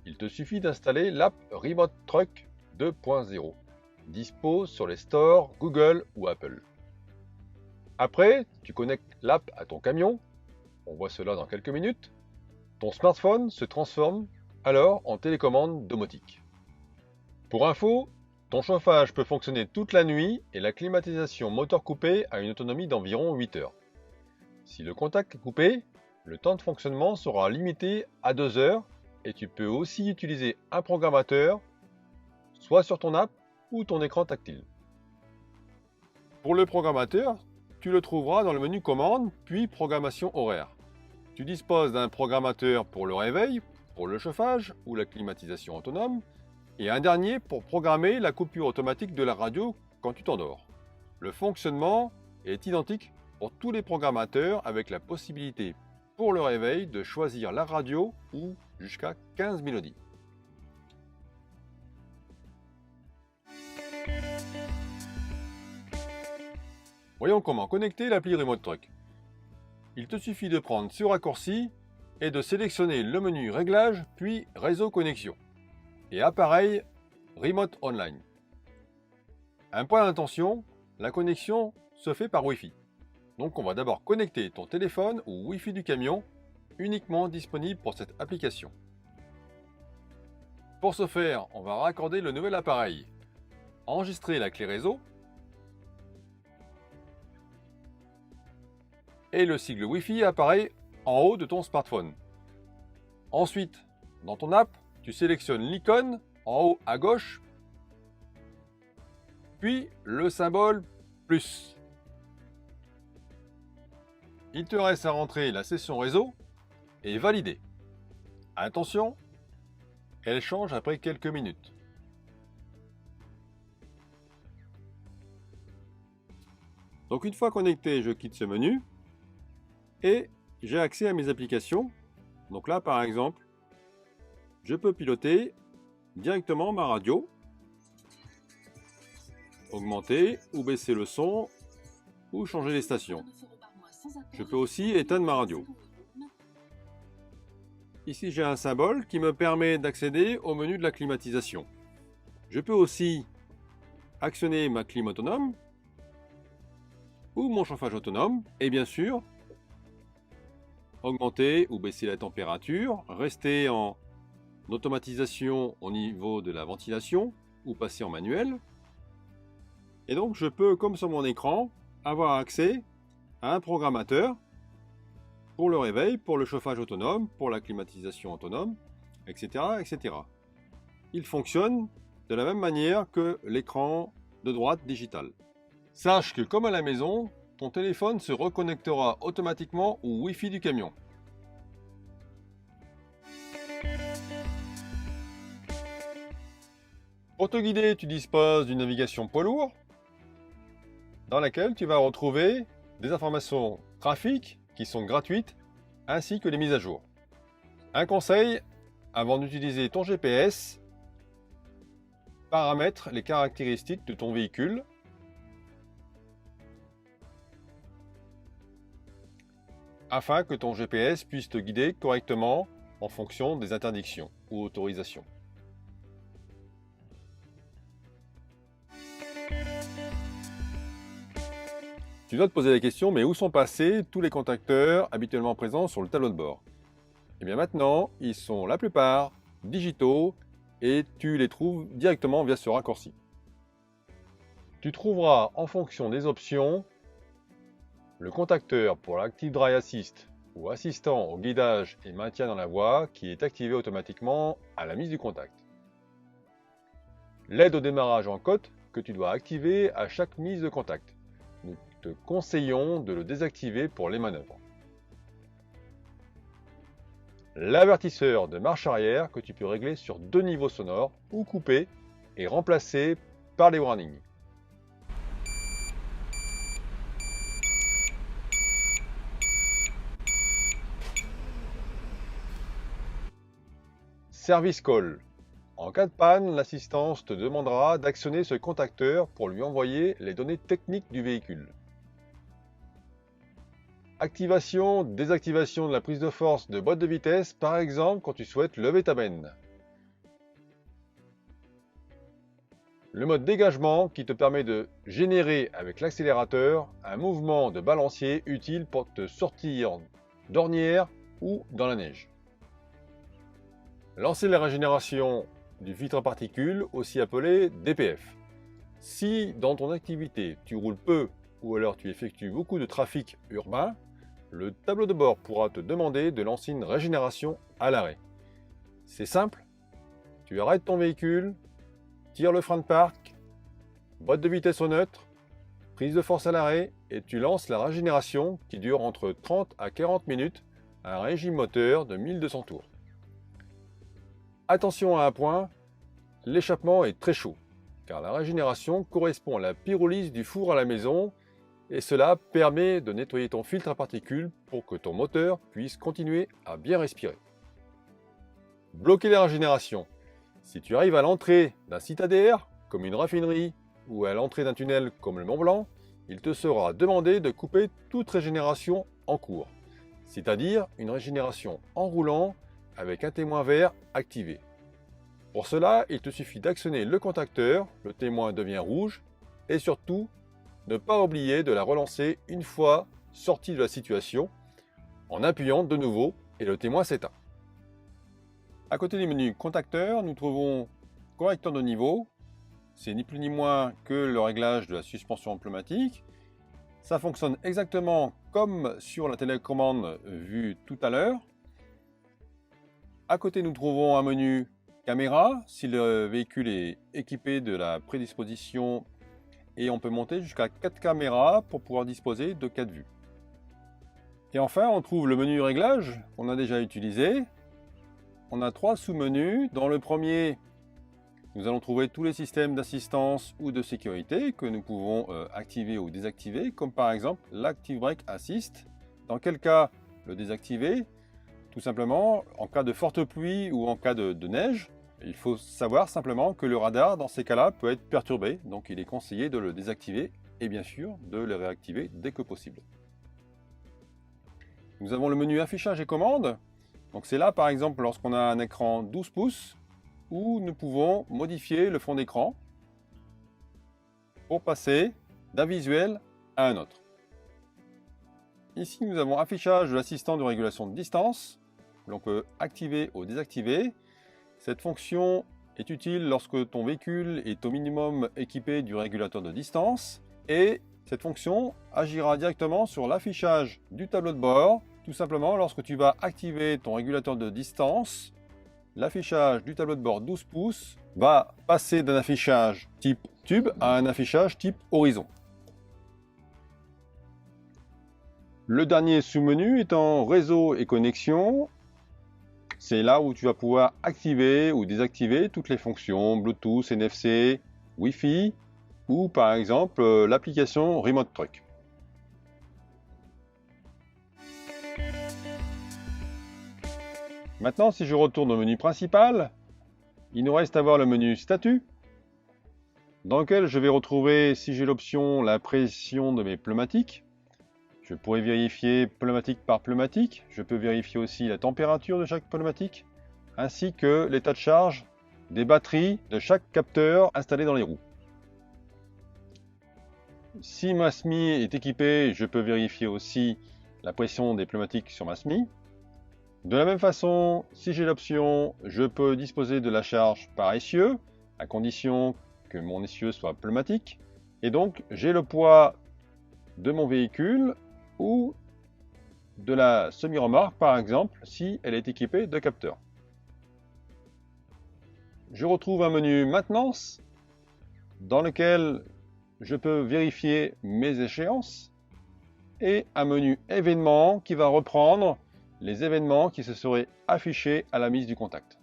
[SPEAKER 1] Il te suffit d'installer l'app Remote Truck 2.0, dispo sur les stores Google ou Apple. Après, tu connectes l'app à ton camion, on voit cela dans quelques minutes. Ton smartphone se transforme alors en télécommande domotique. Pour info, ton chauffage peut fonctionner toute la nuit et la climatisation moteur coupé a une autonomie d'environ 8 heures. Si le contact est coupé, le temps de fonctionnement sera limité à 2 heures et tu peux aussi utiliser un programmateur, soit sur ton app ou ton écran tactile. Pour le programmateur, tu le trouveras dans le menu commande, puis programmation horaire. Tu disposes d'un programmateur pour le réveil, pour le chauffage ou la climatisation autonome, et un dernier pour programmer la coupure automatique de la radio quand tu t'endors. Le fonctionnement est identique pour tous les programmateurs avec la possibilité pour le réveil de choisir la radio ou jusqu'à 15 mélodies. Voyons comment connecter l'appli Remote Truck. Il te suffit de prendre ce raccourci et de sélectionner le menu Réglages puis Réseau Connexion et appareil Remote Online. Un point d'attention, la connexion se fait par Wi-Fi. Donc on va d'abord connecter ton téléphone au Wi-Fi du camion, uniquement disponible pour cette application. Pour ce faire, on va raccorder le nouvel appareil. Enregistrer la clé réseau et le sigle Wi-Fi apparaît en haut de ton smartphone. Ensuite, dans ton app, tu sélectionnes l'icône en haut à gauche, puis le symbole plus. Il te reste à rentrer la session réseau et valider. Attention, elle change après quelques minutes. Donc une fois connecté, je quitte ce menu et j'ai accès à mes applications. Donc là, par exemple, je peux piloter directement ma radio, augmenter ou baisser le son ou changer les stations. Je peux aussi éteindre ma radio. Ici, j'ai un symbole qui me permet d'accéder au menu de la climatisation. Je peux aussi actionner ma clim autonome ou mon chauffage autonome et bien sûr augmenter ou baisser la température, rester en automatisation au niveau de la ventilation ou passer en manuel. Et donc je peux, comme sur mon écran, avoir accès à un programmateur pour le réveil, pour le chauffage autonome, pour la climatisation autonome, etc., etc. Il fonctionne de la même manière que l'écran de droite digital. Sache que comme à la maison, ton téléphone se reconnectera automatiquement au Wi-Fi du camion. Pour te guider, tu disposes d'une navigation poids lourd, dans laquelle tu vas retrouver des informations trafic qui sont gratuites ainsi que les mises à jour. Un conseil, avant d'utiliser ton GPS, paramètre les caractéristiques de ton véhicule afin que ton GPS puisse te guider correctement en fonction des interdictions ou autorisations. Tu dois te poser la question, mais où sont passés tous les contacteurs habituellement présents sur le tableau de bord? Et bien maintenant, ils sont la plupart digitaux et tu les trouves directement via ce raccourci. Tu trouveras en fonction des options le contacteur pour l'Active Dry Assist ou assistant au guidage et maintien dans la voie qui est activé automatiquement à la mise du contact. L'aide au démarrage en côte que tu dois activer à chaque mise de contact. Nous te conseillons de le désactiver pour les manœuvres. L'avertisseur de marche arrière que tu peux régler sur 2 niveaux sonores ou couper et remplacer par les warnings. Service Call. En cas de panne, l'assistance te demandera d'actionner ce contacteur pour lui envoyer les données techniques du véhicule. Activation, désactivation de la prise de force de boîte de vitesse, par exemple quand tu souhaites lever ta benne. Le mode dégagement qui te permet de générer avec l'accélérateur un mouvement de balancier utile pour te sortir d'ornière ou dans la neige. Lancer la régénération du filtre à particules, aussi appelé DPF. Si dans ton activité tu roules peu ou alors tu effectues beaucoup de trafic urbain, le tableau de bord pourra te demander de lancer une régénération à l'arrêt. C'est simple, tu arrêtes ton véhicule, tires le frein de parc, boîte de vitesse au neutre, prise de force à l'arrêt et tu lances la régénération qui dure entre 30 à 40 minutes à un régime moteur de 1200 tours. Attention à un point, l'échappement est très chaud, car la régénération correspond à la pyrolyse du four à la maison et cela permet de nettoyer ton filtre à particules pour que ton moteur puisse continuer à bien respirer. Bloquer la régénération. Si tu arrives à l'entrée d'un site ADR, comme une raffinerie, ou à l'entrée d'un tunnel comme le Mont Blanc, il te sera demandé de couper toute régénération en cours, c'est-à-dire une régénération en roulant avec un témoin vert activé. Pour cela, il te suffit d'actionner le contacteur, le témoin devient rouge, et surtout, ne pas oublier de la relancer une fois sorti de la situation, en appuyant de nouveau et le témoin s'éteint. À côté du menu contacteur, nous trouvons correcteur de niveau. C'est ni plus ni moins que le réglage de la suspension pneumatique. Ça fonctionne exactement comme sur la télécommande vue tout à l'heure. À côté, nous trouvons un menu caméra, si le véhicule est équipé de la prédisposition, et on peut monter jusqu'à 4 caméras pour pouvoir disposer de 4 vues. Et enfin, on trouve le menu réglage qu'on a déjà utilisé. On a 3 sous-menus. Dans le premier, nous allons trouver tous les systèmes d'assistance ou de sécurité que nous pouvons activer ou désactiver, comme par exemple l'Active Brake Assist. Dans quel cas le désactiver? Tout simplement, en cas de forte pluie ou en cas de neige, il faut savoir simplement que le radar, dans ces cas-là, peut être perturbé. Donc il est conseillé de le désactiver et bien sûr de le réactiver dès que possible. Nous avons le menu affichage et commandes. Donc c'est là, par exemple, lorsqu'on a un écran 12 pouces, où nous pouvons modifier le fond d'écran pour passer d'un visuel à un autre. Ici, nous avons affichage de l'assistant de régulation de distance, que l'on peut activer ou désactiver. Cette fonction est utile lorsque ton véhicule est au minimum équipé du régulateur de distance et cette fonction agira directement sur l'affichage du tableau de bord. Tout simplement, lorsque tu vas activer ton régulateur de distance, l'affichage du tableau de bord 12 pouces va passer d'un affichage type tube à un affichage type horizon. Le dernier sous-menu étant réseau et connexion. C'est là où tu vas pouvoir activer ou désactiver toutes les fonctions Bluetooth, NFC, Wi-Fi. ou par exemple l'application Remote Truck. Maintenant, si je retourne au menu principal, il nous reste à voir le menu Statut, dans lequel je vais retrouver, si j'ai l'option, la pression de mes pneumatiques. Je pourrais vérifier pneumatique par pneumatique. Je peux vérifier aussi la température de chaque pneumatique, ainsi que l'état de charge des batteries de chaque capteur installé dans les roues. Si ma SMI est équipée, je peux vérifier aussi la pression des pneumatiques sur ma SMI. De la même façon, si j'ai l'option, je peux disposer de la charge par essieu, à condition que mon essieu soit pneumatique. Et donc, j'ai le poids de mon véhicule ou de la semi-remorque, par exemple, si elle est équipée de capteurs. Je retrouve un menu Maintenance, dans lequel je peux vérifier mes échéances, et un menu Événements qui va reprendre les événements qui se seraient affichés à la mise du contact.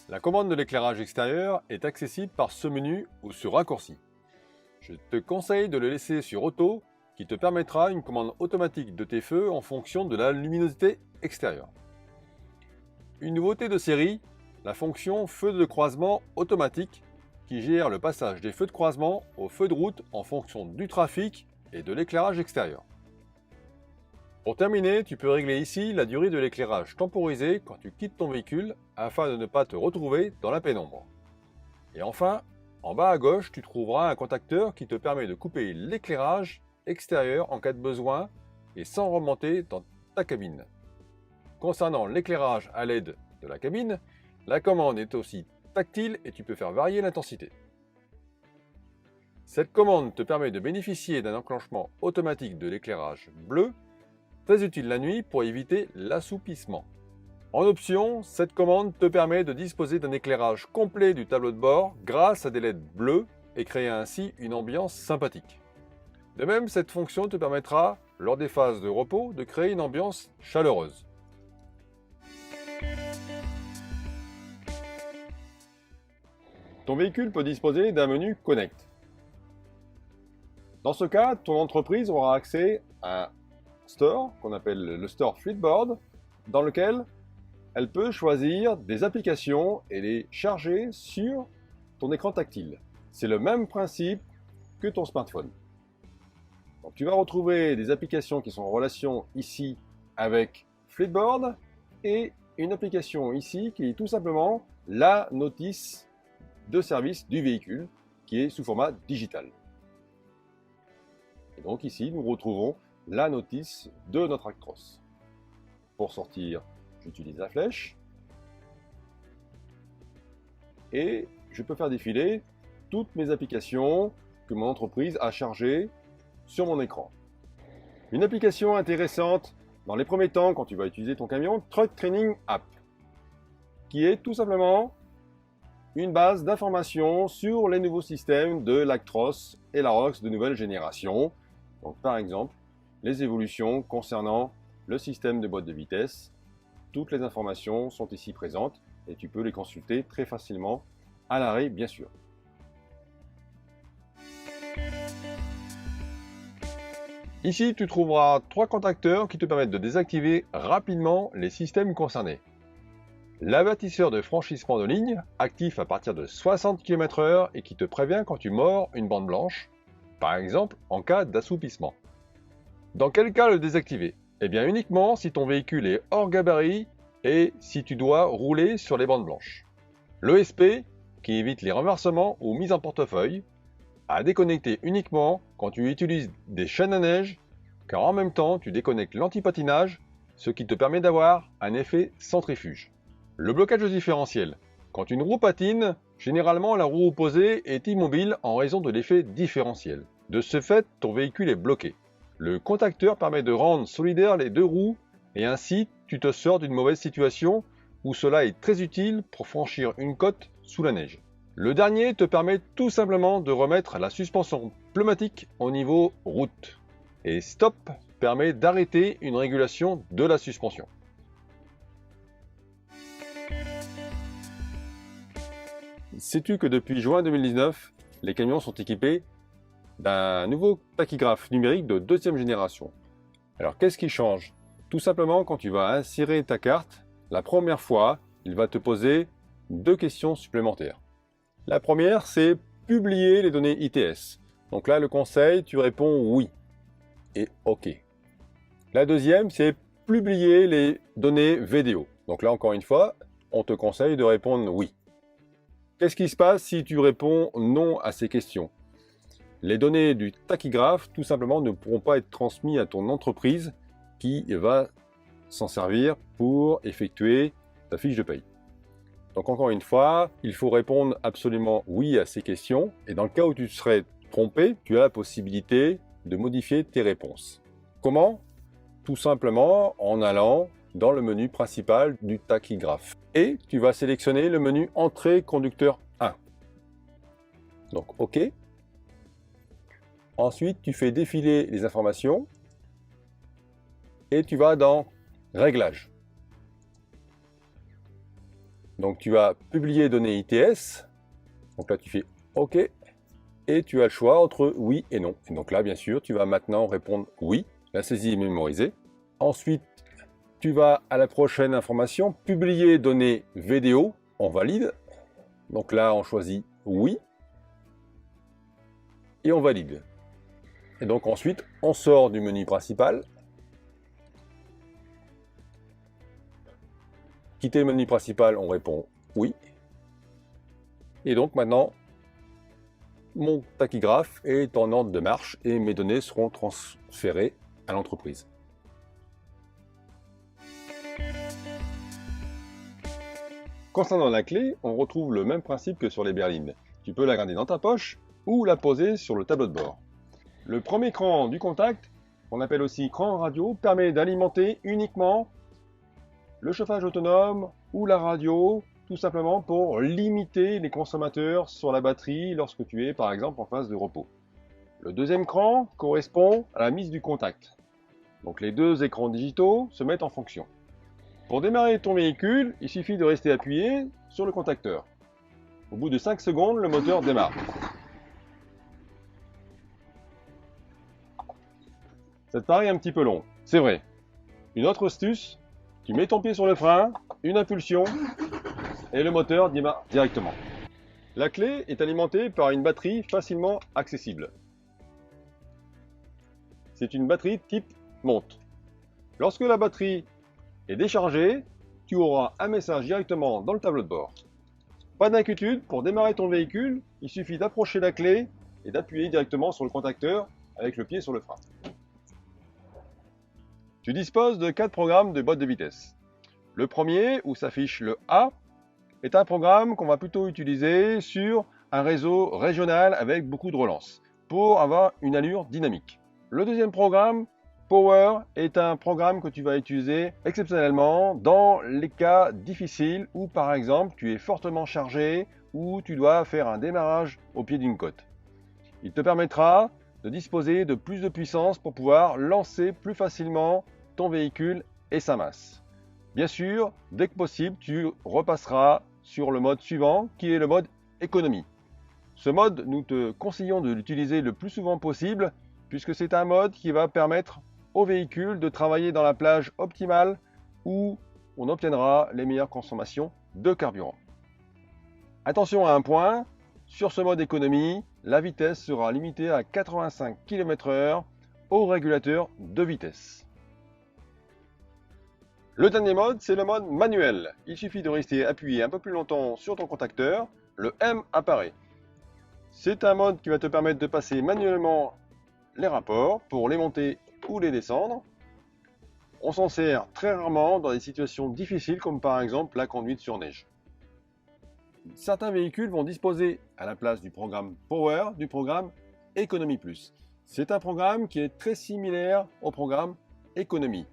[SPEAKER 1] La commande de l'éclairage extérieur est accessible par ce menu ou ce raccourci. Je te conseille de le laisser sur Auto, qui te permettra une commande automatique de tes feux en fonction de la luminosité extérieure. Une nouveauté de série, la fonction feu de croisement automatique, qui gère le passage des feux de croisement aux feux de route en fonction du trafic et de l'éclairage extérieur. Pour terminer, tu peux régler ici la durée de l'éclairage temporisé quand tu quittes ton véhicule afin de ne pas te retrouver dans la pénombre. Et enfin, en bas à gauche, tu trouveras un contacteur qui te permet de couper l'éclairage extérieur en cas de besoin et sans remonter dans ta cabine. Concernant l'éclairage à LED de la cabine, la commande est aussi tactile et tu peux faire varier l'intensité. Cette commande te permet de bénéficier d'un enclenchement automatique de l'éclairage bleu, très utile la nuit pour éviter l'assoupissement. En option, cette commande te permet de disposer d'un éclairage complet du tableau de bord grâce à des LED bleus et créer ainsi une ambiance sympathique. De même, cette fonction te permettra, lors des phases de repos, de créer une ambiance chaleureuse. Ton véhicule peut disposer d'un menu Connect. Dans ce cas, ton entreprise aura accès à un store, qu'on appelle le store Fleetboard, dans lequel elle peut choisir des applications et les charger sur ton écran tactile. C'est le même principe que ton smartphone. Donc, tu vas retrouver des applications qui sont en relation ici avec Fleetboard et une application ici qui est tout simplement la notice de service du véhicule qui est sous format digital. Et donc ici, nous retrouvons la notice de notre Actros. Pour sortir, j'utilise la flèche et je peux faire défiler toutes mes applications que mon entreprise a chargées sur mon écran. Une application intéressante dans les premiers temps quand tu vas utiliser ton camion, Truck Training App, qui est tout simplement une base d'informations sur les nouveaux systèmes de l'Actros et l'Arocs de nouvelle génération. Donc par exemple, les évolutions concernant le système de boîte de vitesse. Toutes les informations sont ici présentes et tu peux les consulter très facilement à l'arrêt, bien sûr. Ici, tu trouveras 3 contacteurs qui te permettent de désactiver rapidement les systèmes concernés. L'avertisseur de franchissement de ligne, actif à partir de 60 km/h et qui te prévient quand tu mords une bande blanche, par exemple en cas d'assoupissement. Dans quel cas le désactiver? Eh bien uniquement si ton véhicule est hors gabarit et si tu dois rouler sur les bandes blanches. L'ESP, qui évite les renversements ou mises en portefeuille, à déconnecter uniquement quand tu utilises des chaînes à neige, car en même temps tu déconnectes l'antipatinage, ce qui te permet d'avoir un effet centrifuge. Le blocage de différentiel. Quand une roue patine, généralement la roue opposée est immobile en raison de l'effet différentiel. De ce fait, ton véhicule est bloqué. Le contacteur permet de rendre solidaires les deux roues et ainsi tu te sors d'une mauvaise situation où cela est très utile pour franchir une côte sous la neige. Le dernier te permet tout simplement de remettre la suspension pneumatique au niveau route. Et Stop permet d'arrêter une régulation de la suspension. Sais-tu que depuis juin 2019, les camions sont équipés d'un nouveau tachygraphe numérique de 2e génération? Alors qu'est-ce qui change? Tout simplement, quand tu vas insérer ta carte, la première fois, il va te poser 2 questions supplémentaires. La première, c'est publier les données ITS. Donc là, le conseil, tu réponds oui et OK. La deuxième, c'est publier les données vidéo. Donc là, encore une fois, on te conseille de répondre oui. Qu'est-ce qui se passe si tu réponds non à ces questions? Les données du tachygraphe, tout simplement, ne pourront pas être transmises à ton entreprise qui va s'en servir pour effectuer ta fiche de paye. Donc encore une fois, il faut répondre absolument oui à ces questions. Et dans le cas où tu serais trompé, tu as la possibilité de modifier tes réponses. Comment? Tout simplement en allant dans le menu principal du tachygraphe. Et tu vas sélectionner le menu Entrée conducteur 1. Donc OK. Ensuite, tu fais défiler les informations et tu vas dans Réglages. Donc tu vas publier données ITS. Donc là, tu fais OK. Et tu as le choix entre oui et non. Et donc là, bien sûr, tu vas maintenant répondre oui. La saisie est mémorisée. Ensuite, tu vas à la prochaine information, publier données vidéo, on valide. Donc là, on choisit oui. Et on valide. Et donc ensuite, on sort du menu principal. Quitter le menu principal, on répond oui. Et donc maintenant, mon tachygraphe est en ordre de marche et mes données seront transférées à l'entreprise. Concernant la clé, on retrouve le même principe que sur les berlines. Tu peux la garder dans ta poche ou la poser sur le tableau de bord. Le premier cran du contact, qu'on appelle aussi cran radio, permet d'alimenter uniquement le chauffage autonome ou la radio, tout simplement pour limiter les consommateurs sur la batterie lorsque tu es par exemple en phase de repos. Le deuxième cran correspond à la mise du contact. Donc les deux écrans digitaux se mettent en fonction. Pour démarrer ton véhicule, il suffit de rester appuyé sur le contacteur. Au bout de 5 secondes, le moteur démarre. Ça te paraît un petit peu long, c'est vrai. Une autre astuce, tu mets ton pied sur le frein, une impulsion, et le moteur démarre directement. La clé est alimentée par une batterie facilement accessible. C'est une batterie type monte. Lorsque la batterie est déchargée, tu auras un message directement dans le tableau de bord. Pas d'inquiétude, pour démarrer ton véhicule, il suffit d'approcher la clé et d'appuyer directement sur le contacteur avec le pied sur le frein. Tu disposes de 4 programmes de boîte de vitesse. Le premier, où s'affiche le A, est un programme qu'on va plutôt utiliser sur un réseau régional avec beaucoup de relances, pour avoir une allure dynamique. Le deuxième programme, Power, est un programme que tu vas utiliser exceptionnellement dans les cas difficiles où par exemple tu es fortement chargé ou tu dois faire un démarrage au pied d'une côte. Il te permettra de disposer de plus de puissance pour pouvoir lancer plus facilement ton véhicule et sa masse. Bien sûr, dès que possible, tu repasseras sur le mode suivant qui est le mode économie. Ce mode, nous te conseillons de l'utiliser le plus souvent possible puisque c'est un mode qui va permettre au véhicule de travailler dans la plage optimale où on obtiendra les meilleures consommations de carburant. Attention à un point, sur ce mode économie, la vitesse sera limitée à 85 km/h au régulateur de vitesse. Le dernier mode, c'est le mode manuel. Il suffit de rester appuyé un peu plus longtemps sur ton contacteur, le M apparaît. C'est un mode qui va te permettre de passer manuellement les rapports pour les monter ou les descendre. On s'en sert très rarement dans des situations difficiles comme par exemple la conduite sur neige. Certains véhicules vont disposer à la place du programme Power du programme Economy Plus. C'est un programme qui est très similaire au programme Economy.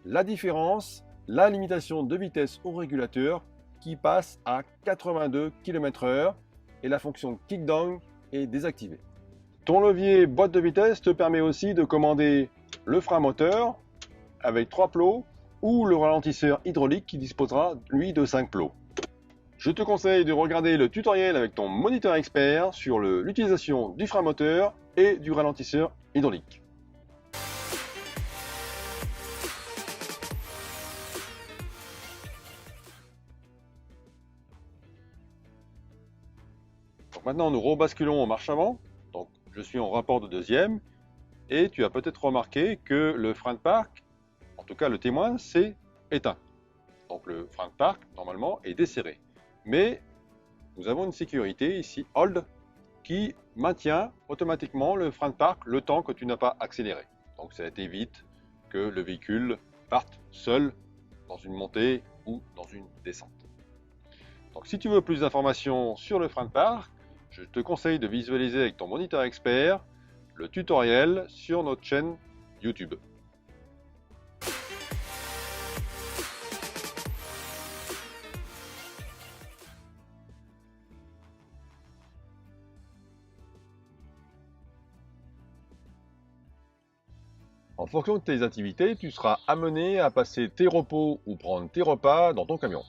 [SPEAKER 1] La différence, la limitation de vitesse au régulateur qui passe à 82 km/h et la fonction kickdown est désactivée. Ton levier boîte de vitesse te permet aussi de commander le frein moteur avec 3 plots ou le ralentisseur hydraulique qui disposera lui de 5 plots. Je te conseille de regarder le tutoriel avec ton moniteur expert sur l'utilisation du frein moteur et du ralentisseur hydraulique. Donc maintenant, nous rebasculons en marche avant. Donc, je suis en rapport de deuxième. Et tu as peut-être remarqué que le frein de parc, en tout cas le témoin, c'est éteint. Donc le frein de parc, normalement, est desserré. Mais nous avons une sécurité ici, Hold, qui maintient automatiquement le frein de parc le temps que tu n'as pas accéléré. Donc ça évite que le véhicule parte seul dans une montée ou dans une descente. Donc si tu veux plus d'informations sur le frein de parc, je te conseille de visualiser avec ton moniteur expert le tutoriel sur notre chaîne YouTube. En fonction de tes activités, tu seras amené à passer tes repos ou prendre tes repas dans ton camion.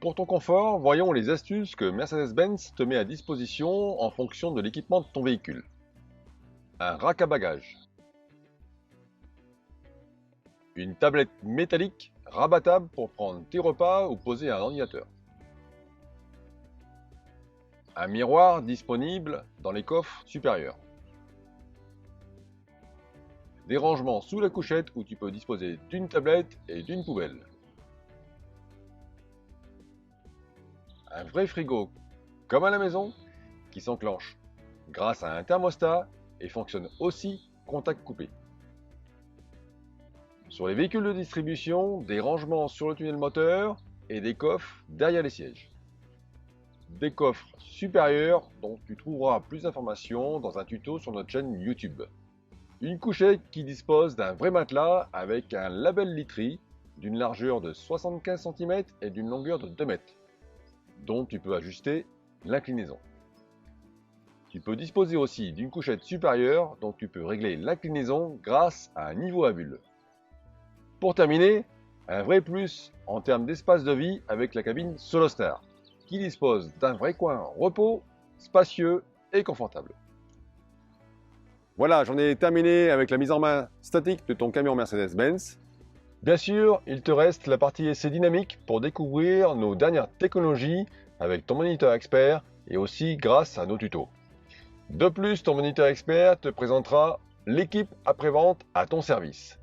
[SPEAKER 1] Pour ton confort, voyons les astuces que Mercedes-Benz te met à disposition en fonction de l'équipement de ton véhicule. Un rack à bagages. Une tablette métallique rabattable pour prendre tes repas ou poser un ordinateur. Un miroir disponible dans les coffres supérieurs. Des rangements sous la couchette où tu peux disposer d'une tablette et d'une poubelle. Un vrai frigo, comme à la maison, qui s'enclenche grâce à un thermostat et fonctionne aussi contact coupé. Sur les véhicules de distribution, des rangements sur le tunnel moteur et des coffres derrière les sièges. Des coffres supérieurs dont tu trouveras plus d'informations dans un tuto sur notre chaîne YouTube. Une couchette qui dispose d'un vrai matelas avec un label literie d'une largeur de 75 cm et d'une longueur de 2 mètres, dont tu peux ajuster l'inclinaison. Tu peux disposer aussi d'une couchette supérieure dont tu peux régler l'inclinaison grâce à un niveau à bulle. Pour terminer, un vrai plus en termes d'espace de vie avec la cabine Solostar, qui dispose d'un vrai coin repos, spacieux et confortable. Voilà, j'en ai terminé avec la mise en main statique de ton camion Mercedes-Benz. Bien sûr, il te reste la partie essai dynamique pour découvrir nos dernières technologies avec ton moniteur expert et aussi grâce à nos tutos. De plus, ton moniteur expert te présentera l'équipe après-vente à ton service.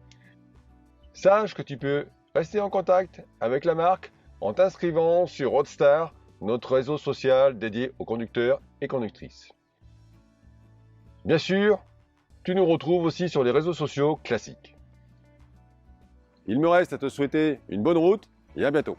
[SPEAKER 1] Sache que tu peux rester en contact avec la marque en t'inscrivant sur Roadstar, notre réseau social dédié aux conducteurs et conductrices. Bien sûr, tu nous retrouves aussi sur les réseaux sociaux classiques. Il me reste à te souhaiter une bonne route et à bientôt.